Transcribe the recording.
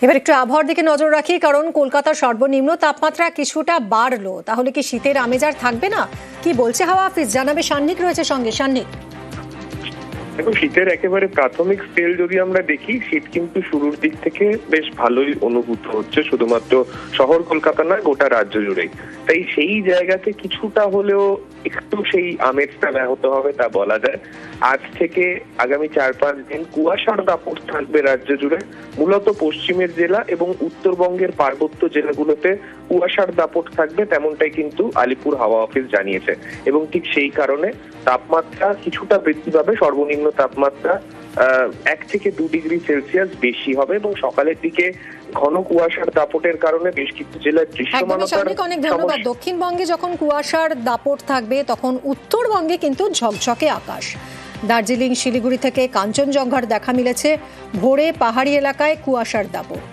এবার একটু আবহাওয়ার দিকে নজর রাখি, কারণ কলকাতার সর্বনিম্ন তাপমাত্রা কিছুটা বাড়লো। তাহলে কি শীতের আমেজ আর থাকবে না? কি বলছে হাওয়া অফিস, জানাবে সান্নিক, রয়েছে সঙ্গে সান্নিক। দেখো, শীতের একেবারে প্রাথমিক স্কেল যদি আমরা দেখি, শীত কিন্তু শুরুর দিক থেকে বেশ ভালোই অনুভূত হচ্ছে, শুধুমাত্র শহর কলকাতা নয়, গোটা রাজ্য জুড়েই। তাই সেই জায়গাতে কিছুটা হলেও একটু সেই আমেজটা ব্যাহত হবে তা বলা যায়। আজ থেকে আগামী 4-5 দিন কুয়াশার দাপট থাকবে রাজ্য জুড়ে। মূলত পশ্চিমের জেলা এবং উত্তরবঙ্গের পার্বত্য জেলাগুলোতে কুয়াশার দাপট থাকবে, তেমনটাই কিন্তু আলিপুর হাওয়া অফিস জানিয়েছে। এবং ঠিক সেই কারণে তাপমাত্রা কিছুটা বৃদ্ধি পাবে। সর্বনিম্ন তাপমাত্রা 1 থেকে 2 ডিগ্রি সেলসিয়াস বেশি হবে এবং সকালের দিকে ঘন কুয়াশার দাপটের কারণে বেশ কিছু জেলার দৃশ্যমানতার অনেক ধন্যবাদ। দক্ষিণবঙ্গে যখন কুয়াশার দাপট থাকবে, তখন উত্তরবঙ্গে কিন্তু ঝকঝকে আকাশ। দার্জিলিং, শিলিগুড়ি থেকে কাঞ্চনজঙ্ঘার দেখা মিলেছে। ভোরে পাহাড়ি এলাকায় কুয়াশার দাপট।